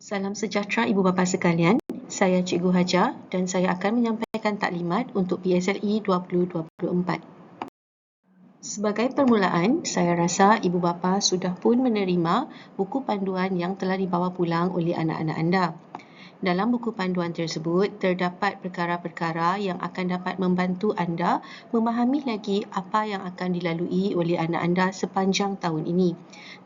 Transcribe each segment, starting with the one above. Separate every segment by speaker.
Speaker 1: Salam sejahtera Ibu Bapa sekalian, saya Cikgu Hajar dan saya akan menyampaikan taklimat untuk PSLE 2024. Sebagai permulaan, saya rasa Ibu Bapa sudah pun menerima buku panduan yang telah dibawa pulang oleh anak-anak anda. Dalam buku panduan tersebut, terdapat perkara-perkara yang akan dapat membantu anda memahami lagi apa yang akan dilalui oleh anak anda sepanjang tahun ini.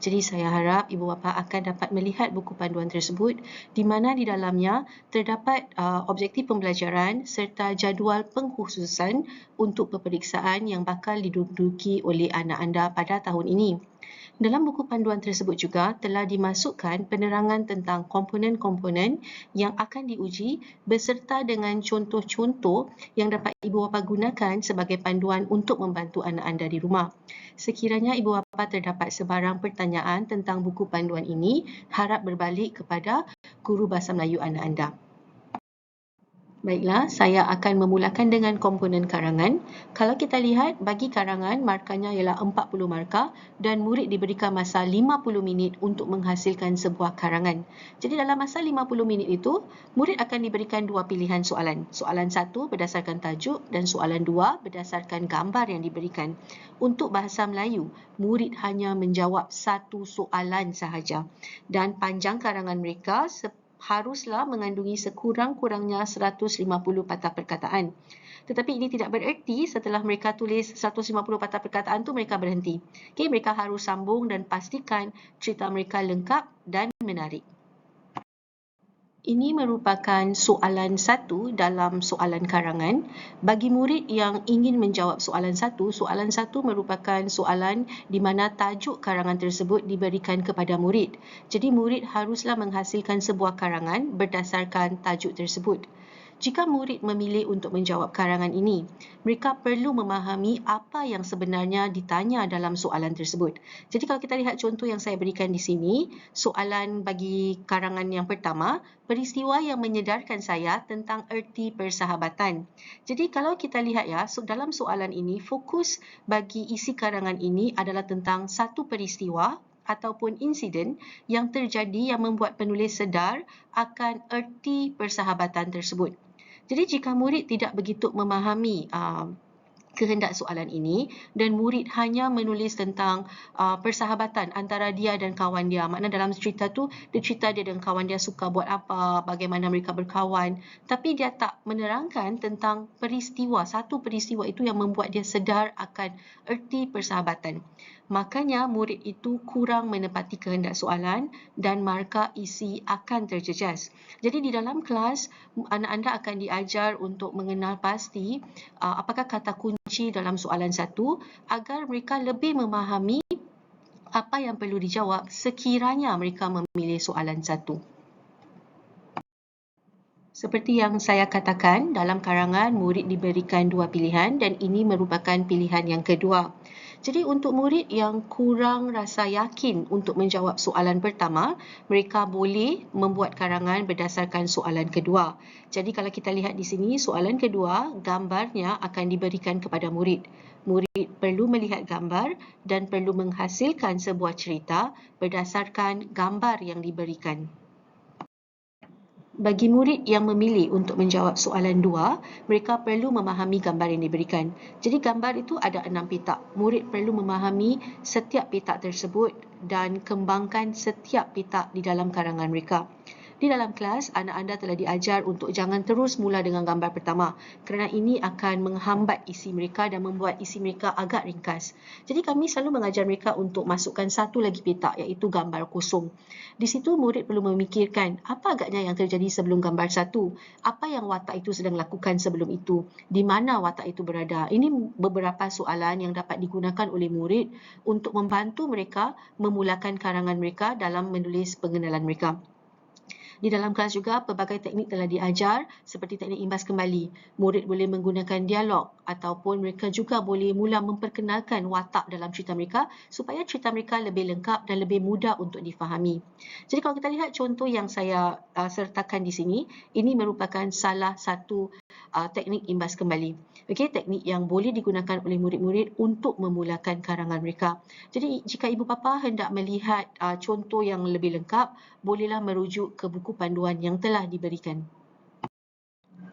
Speaker 1: Jadi saya harap Ibu Bapa akan dapat melihat buku panduan tersebut di mana di dalamnya terdapat objektif pembelajaran serta jadual pengkhususan untuk peperiksaan yang bakal diduduki oleh anak anda pada tahun ini. Dalam buku panduan tersebut juga telah dimasukkan penerangan tentang komponen-komponen yang akan diuji beserta dengan contoh-contoh yang dapat Ibu Bapa gunakan sebagai panduan untuk membantu anak anda di rumah. Sekiranya Ibu Bapa terdapat sebarang pertanyaan tentang buku panduan ini, harap berbalik kepada guru Bahasa Melayu anak anda. Baiklah, saya akan memulakan dengan komponen karangan. Kalau kita lihat, bagi karangan, markahnya ialah 40 markah dan murid diberikan masa 50 minit untuk menghasilkan sebuah karangan. Jadi dalam masa 50 minit itu, murid akan diberikan dua pilihan soalan. Soalan 1 berdasarkan tajuk dan soalan 2 berdasarkan gambar yang diberikan. Untuk Bahasa Melayu, murid hanya menjawab satu soalan sahaja dan panjang karangan mereka haruslah mengandungi sekurang-kurangnya 150 patah perkataan. Tetapi ini tidak bererti setelah mereka tulis 150 patah perkataan tu mereka berhenti. Okay, mereka harus sambung dan pastikan cerita mereka lengkap dan menarik. Ini merupakan soalan 1 dalam soalan karangan. Bagi murid yang ingin menjawab soalan 1 merupakan soalan di mana tajuk karangan tersebut diberikan kepada murid. Jadi murid haruslah menghasilkan sebuah karangan berdasarkan tajuk tersebut. Jika murid memilih untuk menjawab karangan ini, mereka perlu memahami apa yang sebenarnya ditanya dalam soalan tersebut. Jadi kalau kita lihat contoh yang saya berikan di sini, soalan bagi karangan yang pertama, peristiwa yang menyedarkan saya tentang erti persahabatan. Jadi kalau kita lihat ya, dalam soalan ini, fokus bagi isi karangan ini adalah tentang satu peristiwa ataupun insiden yang terjadi yang membuat penulis sedar akan erti persahabatan tersebut. Jadi jika murid tidak begitu memahami kehendak soalan ini dan murid hanya menulis tentang persahabatan antara dia dan kawan dia, makna dalam cerita tu dia cerita dia dan kawan dia suka buat apa, bagaimana mereka berkawan, tapi dia tak menerangkan tentang peristiwa, satu peristiwa itu yang membuat dia sedar akan erti persahabatan. Makanya murid itu kurang menepati kehendak soalan dan markah isi akan terjejas. Jadi di dalam kelas, anak anda akan diajar untuk mengenal pasti apakah kata kunci dalam soalan 1 agar mereka lebih memahami apa yang perlu dijawab sekiranya mereka memilih soalan 1. Seperti yang saya katakan, dalam karangan murid diberikan dua pilihan dan ini merupakan pilihan yang kedua. Jadi untuk murid yang kurang rasa yakin untuk menjawab soalan pertama, mereka boleh membuat karangan berdasarkan soalan kedua. Jadi kalau kita lihat di sini, soalan kedua, gambarnya akan diberikan kepada murid. Murid perlu melihat gambar dan perlu menghasilkan sebuah cerita berdasarkan gambar yang diberikan. Bagi murid yang memilih untuk menjawab soalan 2, mereka perlu memahami gambar yang diberikan. Jadi gambar itu ada 6 petak. Murid perlu memahami setiap petak tersebut dan kembangkan setiap petak di dalam karangan mereka. Di dalam kelas, anak anda telah diajar untuk jangan terus mula dengan gambar pertama kerana ini akan menghambat isi mereka dan membuat isi mereka agak ringkas. Jadi kami selalu mengajar mereka untuk masukkan satu lagi petak iaitu gambar kosong. Di situ murid perlu memikirkan apa agaknya yang terjadi sebelum gambar 1, apa yang watak itu sedang lakukan sebelum itu, di mana watak itu berada. Ini beberapa soalan yang dapat digunakan oleh murid untuk membantu mereka memulakan karangan mereka dalam menulis pengenalan mereka. Di dalam kelas juga, pelbagai teknik telah diajar seperti teknik imbas kembali. Murid boleh menggunakan dialog ataupun mereka juga boleh mula memperkenalkan watak dalam cerita mereka supaya cerita mereka lebih lengkap dan lebih mudah untuk difahami. Jadi kalau kita lihat contoh yang saya sertakan di sini, ini merupakan salah satu teknik imbas kembali. Okey, teknik yang boleh digunakan oleh murid-murid untuk memulakan karangan mereka. Jadi jika ibu bapa hendak melihat contoh yang lebih lengkap, bolehlah merujuk ke buku panduan yang telah diberikan.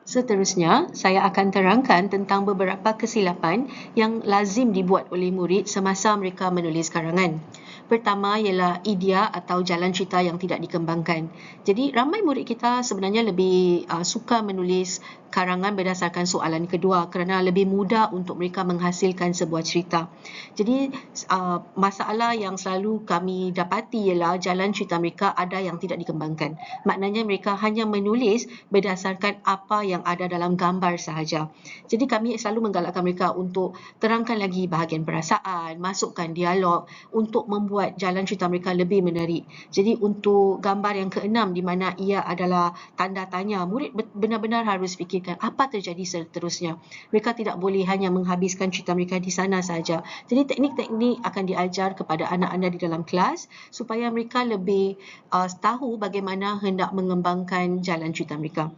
Speaker 1: Seterusnya, saya akan terangkan tentang beberapa kesilapan yang lazim dibuat oleh murid semasa mereka menulis karangan. Pertama ialah idea atau jalan cerita yang tidak dikembangkan. Jadi ramai murid kita sebenarnya lebih suka menulis karangan berdasarkan soalan kedua kerana lebih mudah untuk mereka menghasilkan sebuah cerita. Jadi masalah yang selalu kami dapati ialah jalan cerita mereka ada yang tidak dikembangkan. Maknanya mereka hanya menulis berdasarkan apa yang ada dalam gambar sahaja. Jadi kami selalu menggalakkan mereka untuk terangkan lagi bahagian perasaan, masukkan dialog untuk membuat jalan cerita mereka lebih menarik. Jadi untuk gambar yang keenam di mana ia adalah tanda tanya, murid benar-benar harus fikirkan apa terjadi seterusnya. Mereka tidak boleh hanya menghabiskan cerita mereka di sana sahaja. Jadi teknik-teknik akan diajar kepada anak-anak di dalam kelas supaya mereka lebih tahu bagaimana hendak mengembangkan jalan cerita mereka.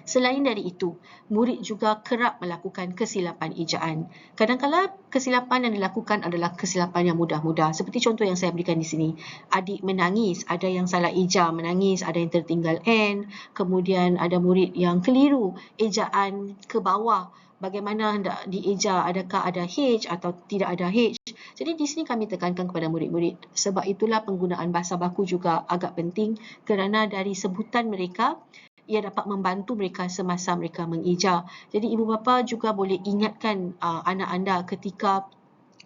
Speaker 1: Selain dari itu, murid juga kerap melakukan kesilapan ejaan. Kadang-kadang kesilapan yang dilakukan adalah kesilapan yang mudah-mudah. Seperti contoh yang saya berikan di sini. Adik menangis, ada yang salah eja menangis, ada yang tertinggal N, kemudian ada murid yang keliru ejaan ke bawah. Bagaimana hendak dieja, adakah ada H atau tidak ada H. Jadi di sini kami tekankan kepada murid-murid. Sebab itulah penggunaan bahasa baku juga agak penting kerana dari sebutan mereka, ia dapat membantu mereka semasa mereka mengeja. Jadi ibu bapa juga boleh ingatkan anak anda ketika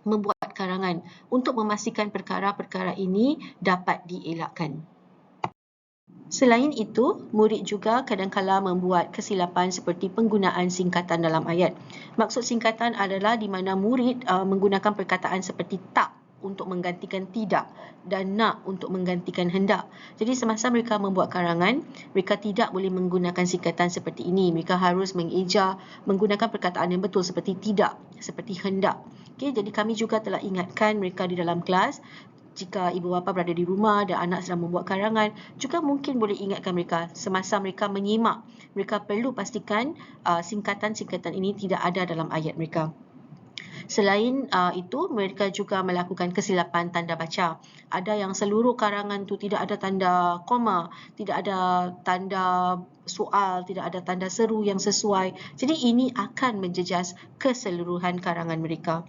Speaker 1: membuat karangan untuk memastikan perkara-perkara ini dapat dielakkan. Selain itu, murid juga kadang-kala membuat kesilapan seperti penggunaan singkatan dalam ayat. Maksud singkatan adalah di mana murid menggunakan perkataan seperti tak untuk menggantikan tidak dan nak untuk menggantikan hendak. Jadi semasa mereka membuat karangan, mereka tidak boleh menggunakan singkatan seperti ini. Mereka harus mengeja menggunakan perkataan yang betul seperti tidak, seperti hendak. Okay, jadi kami juga telah ingatkan mereka di dalam kelas, jika ibu bapa berada di rumah dan anak sedang membuat karangan, juga mungkin boleh ingatkan mereka semasa mereka menyimak, mereka perlu pastikan singkatan-singkatan ini tidak ada dalam ayat mereka. Selain itu, mereka juga melakukan kesilapan tanda baca. Ada yang seluruh karangan tu tidak ada tanda koma, tidak ada tanda soal, tidak ada tanda seru yang sesuai. Jadi ini akan menjejas keseluruhan karangan mereka.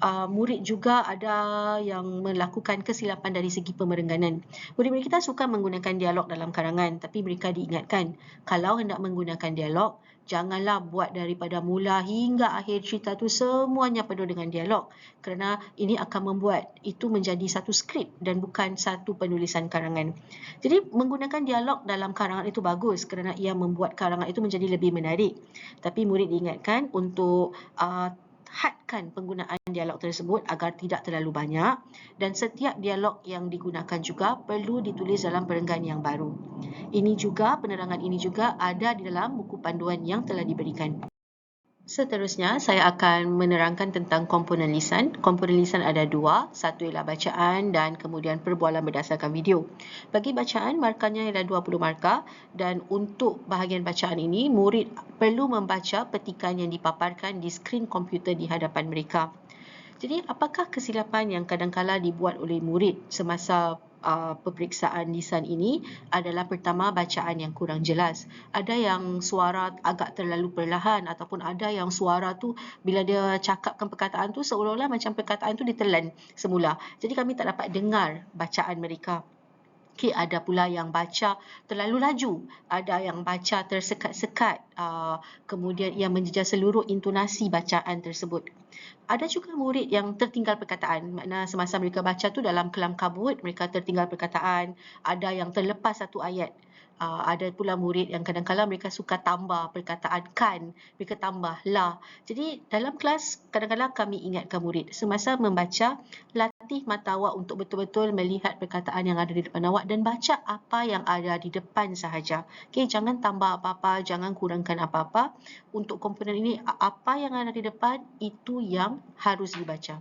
Speaker 1: Murid juga ada yang melakukan kesilapan dari segi pemerengganan. Murid-murid kita suka menggunakan dialog dalam karangan, tapi mereka diingatkan, kalau hendak menggunakan dialog, janganlah buat daripada mula hingga akhir cerita tu semuanya penuh dengan dialog. Kerana ini akan membuat itu menjadi satu skrip dan bukan satu penulisan karangan. Jadi menggunakan dialog dalam karangan itu bagus kerana ia membuat karangan itu menjadi lebih menarik. Tapi murid diingatkan untuk hadkan penggunaan dialog tersebut agar tidak terlalu banyak, dan setiap dialog yang digunakan juga perlu ditulis dalam perenggan yang baru. Penerangan ini juga ada di dalam buku panduan yang telah diberikan. Seterusnya, saya akan menerangkan tentang komponen lisan. Komponen lisan ada dua, satu ialah bacaan dan kemudian perbualan berdasarkan video. Bagi bacaan, markanya ialah 20 markah, dan untuk bahagian bacaan ini, murid perlu membaca petikan yang dipaparkan di skrin komputer di hadapan mereka. Jadi, apakah kesilapan yang kadang-kala dibuat oleh murid semasa peperiksaan lisan ini? Adalah pertama, bacaan yang kurang jelas. Ada yang suara agak terlalu perlahan, ataupun ada yang suara tu bila dia cakapkan perkataan tu seolah-olah macam perkataan tu ditelan semula. Jadi kami tak dapat dengar bacaan mereka. Okay, ada pula yang baca terlalu laju, ada yang baca tersekat-sekat, kemudian ia menjejas seluruh intonasi bacaan tersebut. Ada juga murid yang tertinggal perkataan, makna semasa mereka baca tu dalam kelam kabut, mereka tertinggal perkataan, ada yang terlepas satu ayat. Ada pula murid yang kadang-kadang mereka suka tambah perkataan kan, mereka tambah lah. Jadi dalam kelas kadang-kadang kami ingatkan murid semasa membaca, latih mata awak untuk betul-betul melihat perkataan yang ada di depan awak dan baca apa yang ada di depan sahaja. Okay, jangan tambah apa-apa, jangan kurangkan apa-apa. Untuk komponen ini, apa yang ada di depan itu yang harus dibaca.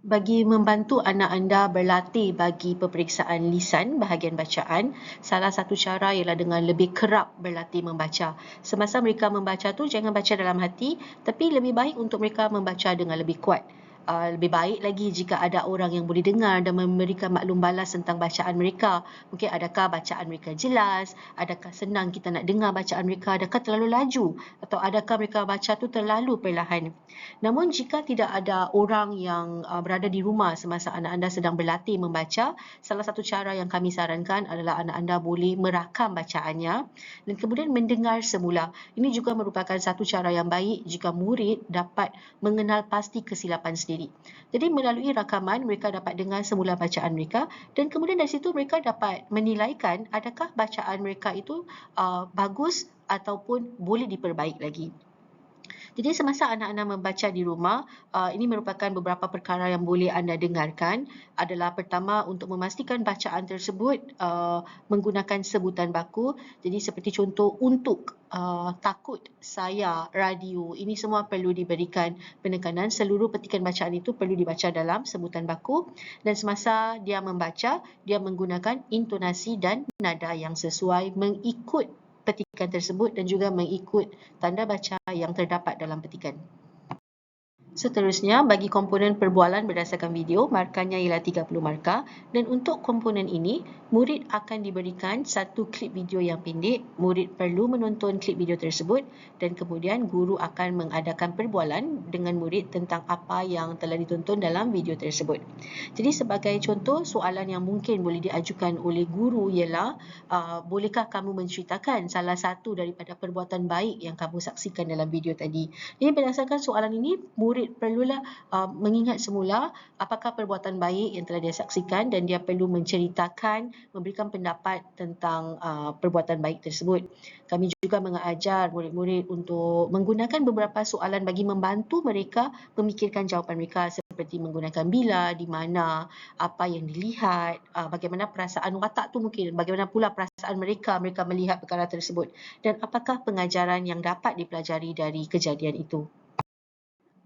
Speaker 1: Bagi membantu anak anda berlatih bagi peperiksaan lisan bahagian bacaan, salah satu cara ialah dengan lebih kerap berlatih membaca. Semasa mereka membaca tu jangan baca dalam hati, tapi lebih baik untuk mereka membaca dengan lebih kuat. Lebih baik lagi jika ada orang yang boleh dengar dan memberikan maklum balas tentang bacaan mereka. Mungkin adakah bacaan mereka jelas, adakah senang kita nak dengar bacaan mereka, adakah terlalu laju atau adakah mereka baca tu terlalu perlahan. Namun jika tidak ada orang yang berada di rumah semasa anak anda sedang berlatih membaca, salah satu cara yang kami sarankan adalah anak anda boleh merakam bacaannya dan kemudian mendengar semula. Ini juga merupakan satu cara yang baik jika murid dapat mengenal pasti kesilapan sendiri. Jadi melalui rakaman mereka dapat dengar semula bacaan mereka dan kemudian dari situ mereka dapat menilaikan adakah bacaan mereka itu bagus ataupun boleh diperbaik lagi. Jadi semasa anak-anak membaca di rumah, ini merupakan beberapa perkara yang boleh anda dengarkan adalah pertama untuk memastikan bacaan tersebut menggunakan sebutan baku. Jadi seperti contoh untuk, takut, saya, radio, ini semua perlu diberikan penekanan. Seluruh petikan bacaan itu perlu dibaca dalam sebutan baku dan semasa dia membaca, dia menggunakan intonasi dan nada yang sesuai mengikut petikan tersebut dan juga mengikut tanda baca yang terdapat dalam petikan. Seterusnya, bagi komponen perbualan berdasarkan video, markanya ialah 30 markah dan untuk komponen ini, murid akan diberikan satu klip video yang pendek, murid perlu menonton klip video tersebut dan kemudian guru akan mengadakan perbualan dengan murid tentang apa yang telah ditonton dalam video tersebut. Jadi sebagai contoh, soalan yang mungkin boleh diajukan oleh guru ialah, bolehkah kamu menceritakan salah satu daripada perbuatan baik yang kamu saksikan dalam video tadi? Jadi berdasarkan soalan ini, murid perlulah mengingat semula apakah perbuatan baik yang telah dia saksikan dan dia perlu menceritakan, memberikan pendapat tentang perbuatan baik tersebut. Kami juga mengajar murid-murid untuk menggunakan beberapa soalan bagi membantu mereka memikirkan jawapan mereka seperti menggunakan bila, di mana, apa yang dilihat, bagaimana perasaan watak tu mungkin, bagaimana pula perasaan mereka melihat perkara tersebut dan apakah pengajaran yang dapat dipelajari dari kejadian itu.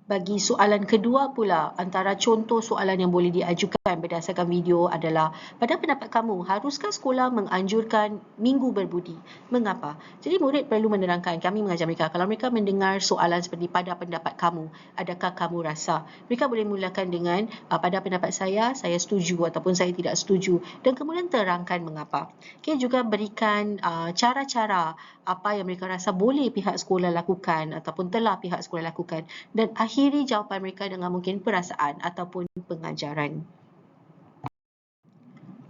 Speaker 1: Bagi soalan kedua pula, antara contoh soalan yang boleh diajukan berdasarkan video adalah, pada pendapat kamu, haruskah sekolah menganjurkan minggu berbudi? Mengapa? Jadi murid perlu menerangkan, kami mengajar mereka, kalau mereka mendengar soalan seperti pada pendapat kamu, adakah kamu rasa? Mereka boleh mulakan dengan, pada pendapat saya setuju ataupun saya tidak setuju dan kemudian terangkan mengapa. Okay, juga berikan cara-cara apa yang mereka rasa boleh pihak sekolah lakukan ataupun telah pihak sekolah lakukan dan akhiri jawapan mereka dengan mungkin perasaan ataupun pengajaran.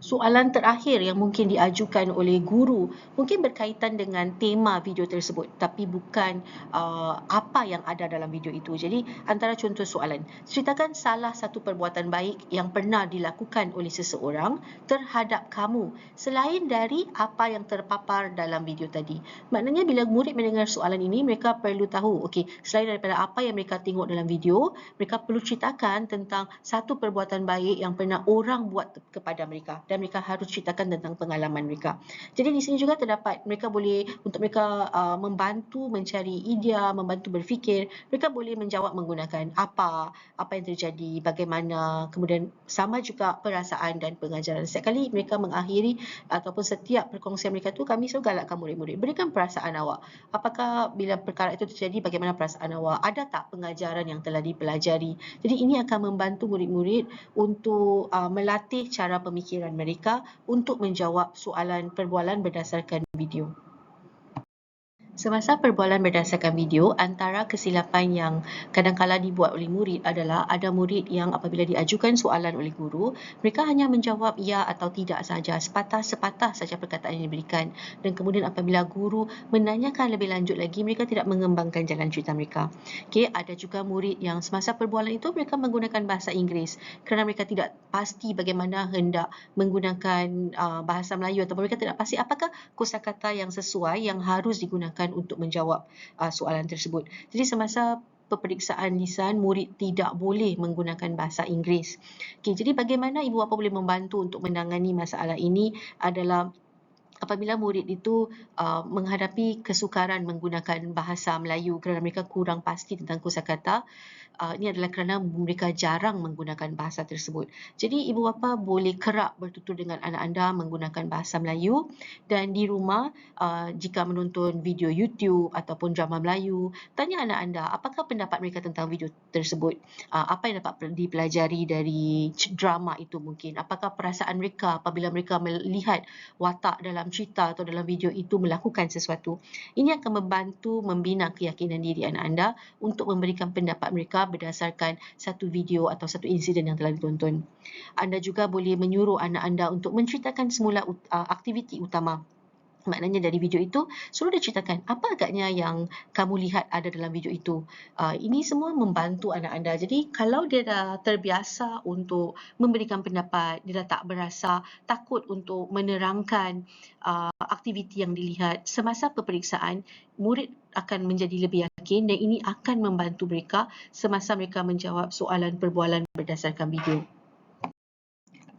Speaker 1: Soalan terakhir yang mungkin diajukan oleh guru mungkin berkaitan dengan tema video tersebut tapi bukan apa yang ada dalam video itu. Jadi antara contoh soalan, ceritakan salah satu perbuatan baik yang pernah dilakukan oleh seseorang terhadap kamu selain dari apa yang terpapar dalam video tadi. Maknanya bila murid mendengar soalan ini, mereka perlu tahu, okey, selain daripada apa yang mereka tengok dalam video, mereka perlu ceritakan tentang satu perbuatan baik yang pernah orang buat kepada mereka dan mereka harus ceritakan tentang pengalaman mereka. Jadi di sini juga terdapat mereka boleh untuk mereka membantu mencari idea, membantu berfikir, mereka boleh menjawab menggunakan apa yang terjadi, bagaimana, kemudian sama juga perasaan dan pengajaran. Setiap kali mereka mengakhiri ataupun setiap perkongsian mereka tu, kami selalu galakkan murid-murid, berikan perasaan awak. Apakah bila perkara itu terjadi, bagaimana perasaan awak? Ada tak pengajaran yang telah dipelajari? Jadi ini akan membantu murid-murid untuk melatih cara pemikiran mereka untuk menjawab soalan perbualan berdasarkan video. Semasa perbualan berdasarkan video, antara kesilapan yang kadang-kala dibuat oleh murid adalah ada murid yang apabila diajukan soalan oleh guru, mereka hanya menjawab ya atau tidak sahaja, sepatah-sepatah saja perkataan yang diberikan dan kemudian apabila guru menanyakan lebih lanjut lagi, mereka tidak mengembangkan jalan cerita mereka. Okay, ada juga murid yang semasa perbualan itu mereka menggunakan bahasa Inggeris kerana mereka tidak pasti bagaimana hendak menggunakan bahasa Melayu ataupun mereka tidak pasti apakah kosakata yang sesuai yang harus digunakan untuk menjawab soalan tersebut. Jadi semasa peperiksaan lisan, murid tidak boleh menggunakan bahasa Inggeris. Okay, jadi bagaimana ibu bapa boleh membantu untuk menangani masalah ini adalah apabila murid itu menghadapi kesukaran menggunakan bahasa Melayu kerana mereka kurang pasti tentang kosakata, ini adalah kerana mereka jarang menggunakan bahasa tersebut. Jadi ibu bapa boleh kerap bertutur dengan anak anda menggunakan bahasa Melayu, dan di rumah jika menonton video YouTube ataupun drama Melayu, tanya anak anda apakah pendapat mereka tentang video tersebut, apa yang dapat dipelajari dari drama itu mungkin, apakah perasaan mereka apabila mereka melihat watak dalam cerita atau dalam video itu melakukan sesuatu. Ini akan membantu membina keyakinan diri anak anda untuk memberikan pendapat mereka berdasarkan satu video atau satu insiden yang telah ditonton. Anda juga boleh menyuruh anak anda untuk menceritakan semula aktiviti utama. Maknanya dari video itu, suruh dia ceritakan apa agaknya yang kamu lihat ada dalam video itu. Ini semua membantu anak anda. Jadi kalau dia dah terbiasa untuk memberikan pendapat, dia dah tak berasa takut untuk menerangkan aktiviti yang dilihat semasa peperiksaan, murid akan menjadi lebih yakin dan ini akan membantu mereka semasa mereka menjawab soalan perbualan berdasarkan video.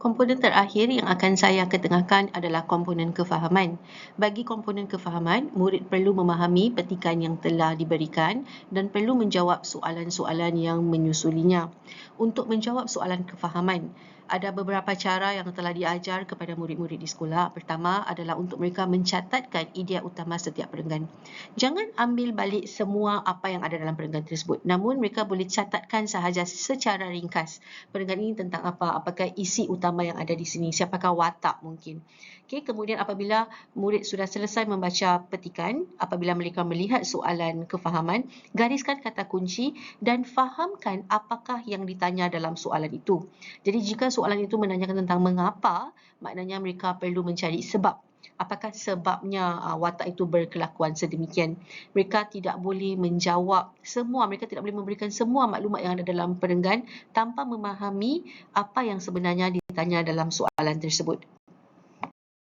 Speaker 1: Komponen terakhir yang akan saya ketengahkan adalah komponen kefahaman. Bagi komponen kefahaman, murid perlu memahami petikan yang telah diberikan dan perlu menjawab soalan-soalan yang menyusulinya. Untuk menjawab soalan kefahaman, ada beberapa cara yang telah diajar kepada murid-murid di sekolah. Pertama adalah untuk mereka mencatatkan idea utama setiap perenggan. Jangan ambil balik semua apa yang ada dalam perenggan tersebut. Namun mereka boleh catatkan sahaja secara ringkas. Perenggan ini tentang apa? Apakah isi utama yang ada di sini? Siapakah watak mungkin? Okay, kemudian apabila murid sudah selesai membaca petikan, apabila mereka melihat soalan kefahaman, gariskan kata kunci dan fahamkan apakah yang ditanya dalam soalan itu. Jadi jika soalan itu menanyakan tentang mengapa, maknanya mereka perlu mencari sebab. Apakah sebabnya watak itu berkelakuan sedemikian? Mereka tidak boleh menjawab semua, mereka tidak boleh memberikan semua maklumat yang ada dalam perenggan tanpa memahami apa yang sebenarnya ditanya dalam soalan tersebut.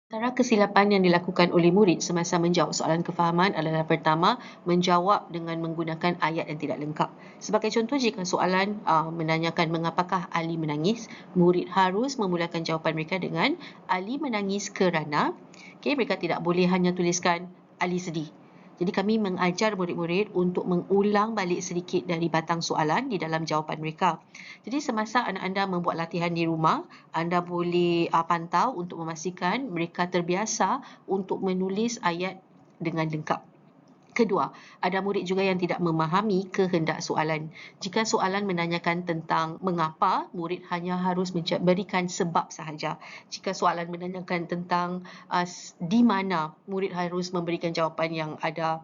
Speaker 1: Antara kesilapan yang dilakukan oleh murid semasa menjawab soalan kefahaman adalah pertama, menjawab dengan menggunakan ayat yang tidak lengkap. Sebagai contoh, jika soalan menanyakan mengapakah Ali menangis, murid harus memulakan jawapan mereka dengan Ali menangis kerana. Mereka tidak boleh hanya tuliskan Ali sedih. Jadi kami mengajar murid-murid untuk mengulang balik sedikit dari batang soalan di dalam jawapan mereka. Jadi semasa anak anda membuat latihan di rumah, anda boleh pantau untuk memastikan mereka terbiasa untuk menulis ayat dengan lengkap. Kedua, ada murid juga yang tidak memahami kehendak soalan. Jika soalan menanyakan tentang mengapa, murid hanya harus berikan sebab sahaja. Jika soalan menanyakan tentang di mana, murid harus memberikan jawapan yang ada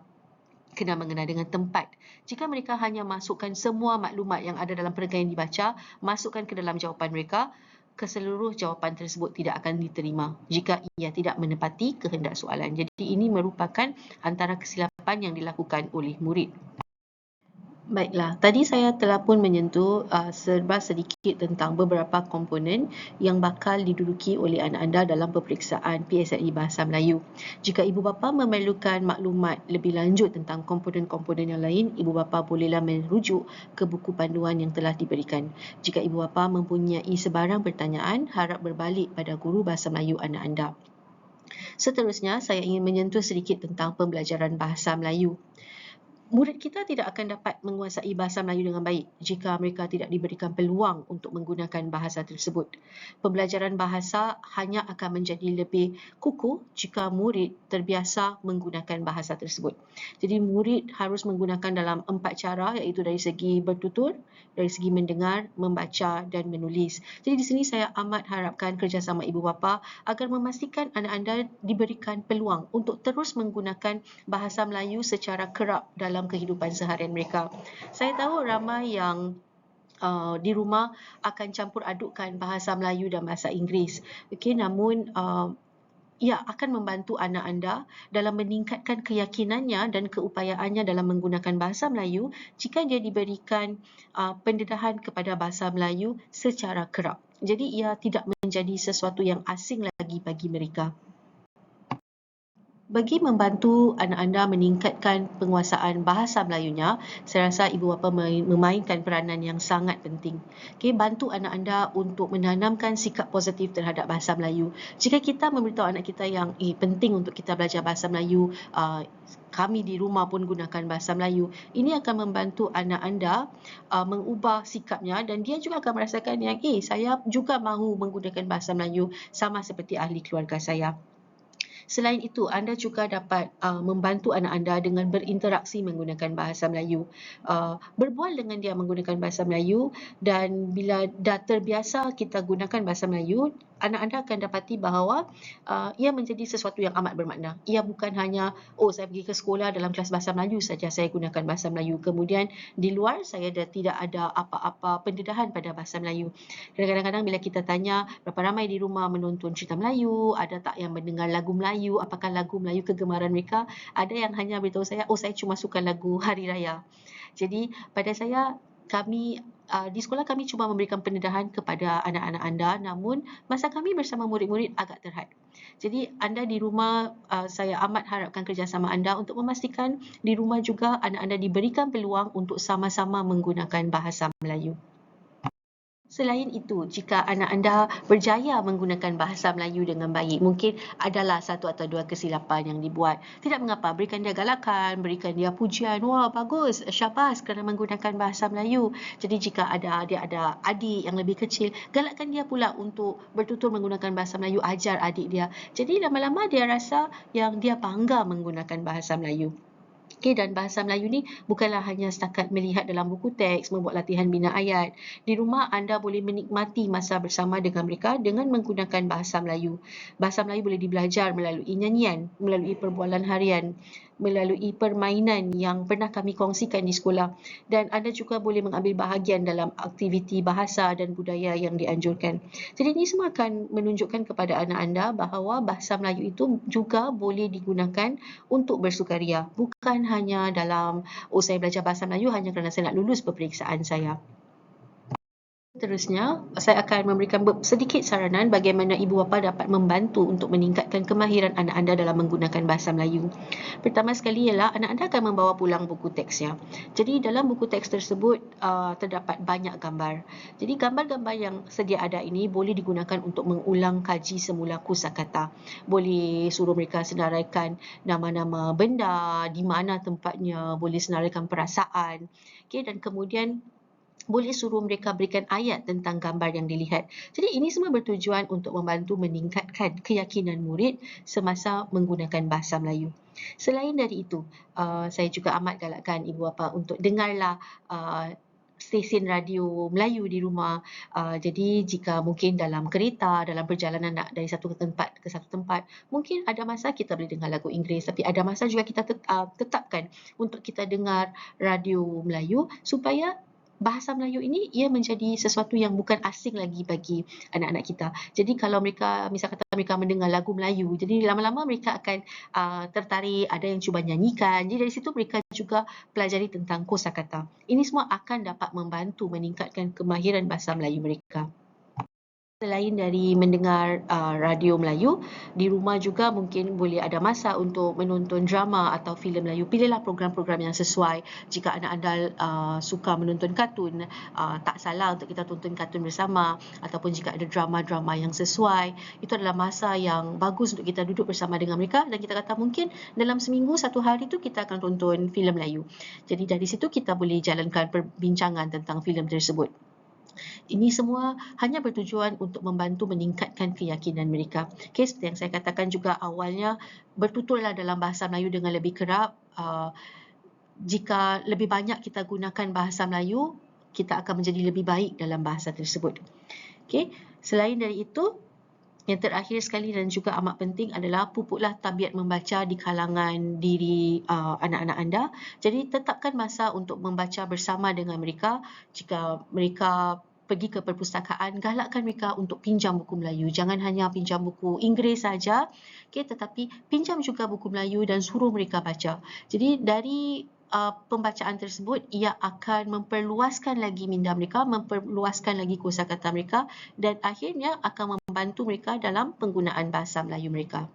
Speaker 1: kena mengena dengan tempat. Jika mereka hanya masukkan semua maklumat yang ada dalam perenggan yang dibaca, masukkan ke dalam jawapan mereka, keseluruh jawapan tersebut tidak akan diterima jika ia tidak menepati kehendak soalan. Jadi ini merupakan antara kesilapan yang dilakukan oleh murid. Baiklah, tadi saya telah pun menyentuh serba sedikit tentang beberapa komponen yang bakal diduduki oleh anak anda dalam peperiksaan PSLE Bahasa Melayu. Jika ibu bapa memerlukan maklumat lebih lanjut tentang komponen-komponen yang lain, ibu bapa bolehlah merujuk ke buku panduan yang telah diberikan. Jika ibu bapa mempunyai sebarang pertanyaan, harap berbalik pada guru Bahasa Melayu anak anda. Seterusnya, saya ingin menyentuh sedikit tentang pembelajaran Bahasa Melayu. Murid kita tidak akan dapat menguasai bahasa Melayu dengan baik jika mereka tidak diberikan peluang untuk menggunakan bahasa tersebut. Pembelajaran bahasa hanya akan menjadi lebih kukuh jika murid terbiasa menggunakan bahasa tersebut. Jadi murid harus menggunakan dalam 4 cara, iaitu dari segi bertutur, dari segi mendengar, membaca dan menulis. Jadi di sini saya amat harapkan kerjasama ibu bapa agar memastikan anak anda diberikan peluang untuk terus menggunakan bahasa Melayu secara kerap dalam kehidupan seharian mereka. Saya tahu ramai yang di rumah akan campur adukkan bahasa Melayu dan bahasa Inggeris. Okey, namun ia akan membantu anak anda dalam meningkatkan keyakinannya dan keupayaannya dalam menggunakan bahasa Melayu jika dia diberikan pendedahan kepada bahasa Melayu secara kerap. Jadi ia tidak menjadi sesuatu yang asing lagi bagi mereka. Bagi membantu anak anda meningkatkan penguasaan bahasa Melayunya, saya rasa ibu bapa memainkan peranan yang sangat penting. Okay, bantu anak anda untuk menanamkan sikap positif terhadap bahasa Melayu. Jika kita memberitahu anak kita yang penting untuk kita belajar bahasa Melayu, kami di rumah pun gunakan bahasa Melayu, ini akan membantu anak anda mengubah sikapnya dan dia juga akan merasakan yang saya juga mahu menggunakan bahasa Melayu sama seperti ahli keluarga saya. Selain itu, anda juga dapat membantu anak anda dengan berinteraksi menggunakan bahasa Melayu. Berbual dengan dia menggunakan bahasa Melayu, dan bila dah terbiasa kita gunakan bahasa Melayu, anak anda akan dapati bahawa ia menjadi sesuatu yang amat bermakna. Ia bukan hanya, saya pergi ke sekolah dalam kelas bahasa Melayu saja saya gunakan bahasa Melayu. Kemudian di luar saya dah tidak ada apa-apa pendedahan pada bahasa Melayu. Kadang-kadang bila kita tanya berapa ramai di rumah menonton cerita Melayu, ada tak yang mendengar lagu Melayu, apakah lagu Melayu kegemaran mereka, ada yang hanya beritahu saya, saya cuma suka lagu Hari Raya. Jadi pada saya, kami di sekolah kami cuma memberikan pendedahan kepada anak-anak anda, namun masa kami bersama murid-murid agak terhad. Jadi anda di rumah, saya amat harapkan kerjasama anda untuk memastikan di rumah juga anak anda diberikan peluang untuk sama-sama menggunakan bahasa Melayu. Selain itu, jika anak anda berjaya menggunakan bahasa Melayu dengan baik, mungkin adalah satu atau dua kesilapan yang dibuat. Tidak mengapa, berikan dia galakan, berikan dia pujian. Wah, bagus, syabas kerana menggunakan bahasa Melayu. Jadi jika dia ada adik yang lebih kecil, galakkan dia pula untuk bertutur menggunakan bahasa Melayu, ajar adik dia. Jadi lama-lama dia rasa yang dia bangga menggunakan bahasa Melayu. Okay, dan bahasa Melayu ni bukanlah hanya setakat melihat dalam buku teks, membuat latihan bina ayat. Di rumah anda boleh menikmati masa bersama dengan mereka dengan menggunakan bahasa Melayu. Bahasa Melayu boleh dibelajar melalui nyanyian, melalui perbualan harian, melalui permainan yang pernah kami kongsikan di sekolah, dan anda juga boleh mengambil bahagian dalam aktiviti bahasa dan budaya yang dianjurkan. Jadi ini semua akan menunjukkan kepada anak anda bahawa bahasa Melayu itu juga boleh digunakan untuk bersukaria, bukan hanya dalam saya belajar bahasa Melayu hanya kerana saya nak lulus peperiksaan saya. Seterusnya, saya akan memberikan sedikit saranan bagaimana ibu bapa dapat membantu untuk meningkatkan kemahiran anak anda dalam menggunakan bahasa Melayu. Pertama sekali ialah anak anda akan membawa pulang buku teksnya. Jadi dalam buku teks tersebut terdapat banyak gambar. Jadi gambar-gambar yang sedia ada ini boleh digunakan untuk mengulang kaji semula kosakata. Boleh suruh mereka senaraikan nama-nama benda, di mana tempatnya, boleh senaraikan perasaan. Okay, dan kemudian boleh suruh mereka berikan ayat tentang gambar yang dilihat. Jadi ini semua bertujuan untuk membantu meningkatkan keyakinan murid semasa menggunakan bahasa Melayu. Selain dari itu, saya juga amat galakkan ibu bapa untuk dengarlah stesen radio Melayu di rumah. Jadi jika mungkin dalam kereta, dalam perjalanan nak dari satu tempat ke satu tempat, mungkin ada masa kita boleh dengar lagu Inggeris, tapi ada masa juga kita tetapkan untuk kita dengar radio Melayu supaya bahasa Melayu ini ia menjadi sesuatu yang bukan asing lagi bagi anak-anak kita. Jadi kalau mereka, misal kata mereka mendengar lagu Melayu, jadi lama-lama mereka akan tertarik, ada yang cuba nyanyikan. Jadi dari situ mereka juga pelajari tentang kosakata. Ini semua akan dapat membantu meningkatkan kemahiran bahasa Melayu mereka. Selain dari mendengar radio Melayu, di rumah juga mungkin boleh ada masa untuk menonton drama atau filem Melayu. Pilihlah program-program yang sesuai. Jika anak anda suka menonton kartun, tak salah untuk kita tonton kartun bersama. Ataupun jika ada drama-drama yang sesuai, itu adalah masa yang bagus untuk kita duduk bersama dengan mereka dan kita kata mungkin dalam seminggu satu hari tu kita akan tonton filem Melayu. Jadi dari situ kita boleh jalankan perbincangan tentang filem tersebut. Ini semua hanya bertujuan untuk membantu meningkatkan keyakinan mereka. Okay, seperti yang saya katakan juga awalnya, bertuturlah dalam bahasa Melayu dengan lebih kerap. Jika lebih banyak kita gunakan bahasa Melayu, kita akan menjadi lebih baik dalam bahasa tersebut. Okay, selain dari itu, yang terakhir sekali dan juga amat penting adalah pupuklah tabiat membaca di kalangan diri anak-anak anda. Jadi tetapkan masa untuk membaca bersama dengan mereka. Jika mereka pergi ke perpustakaan, galakkan mereka untuk pinjam buku Melayu. Jangan hanya pinjam buku Inggeris saja, okay, tetapi pinjam juga buku Melayu dan suruh mereka baca. Jadi dari pembacaan tersebut, ia akan memperluaskan lagi minda mereka, memperluaskan lagi kosakata mereka dan akhirnya akan membantu mereka dalam penggunaan bahasa Melayu mereka.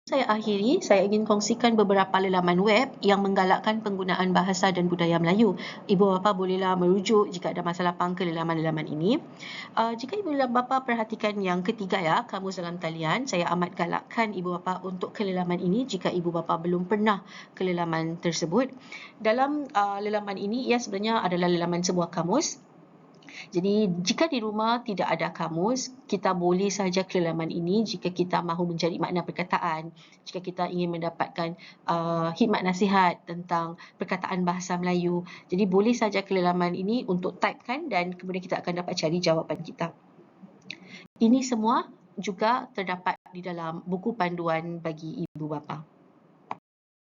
Speaker 1: Saya akhiri, saya ingin kongsikan beberapa laman web yang menggalakkan penggunaan bahasa dan budaya Melayu. Ibu bapa bolehlah merujuk jika ada masalah pangka laman-laman ini. Jika ibu bapa perhatikan yang ketiga ya, kamus dalam talian, saya amat galakkan ibu bapa untuk ke laman ini jika ibu bapa belum pernah ke laman tersebut. Dalam laman ini, ia sebenarnya adalah laman sebuah kamus. Jadi jika di rumah tidak ada kamus, kita boleh saja ke laman ini jika kita mahu mencari makna perkataan, jika kita ingin mendapatkan khidmat nasihat tentang perkataan bahasa Melayu. Jadi boleh saja ke laman ini untuk typekan dan kemudian kita akan dapat cari jawapan kita. Ini semua juga terdapat di dalam buku panduan bagi ibu bapa.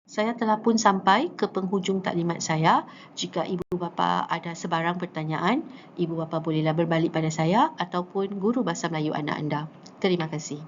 Speaker 1: Saya telah pun sampai ke penghujung taklimat saya. Jika ibu bapa ada sebarang pertanyaan, ibu bapa bolehlah berbalik pada saya ataupun guru bahasa Melayu anak anda. Terima kasih.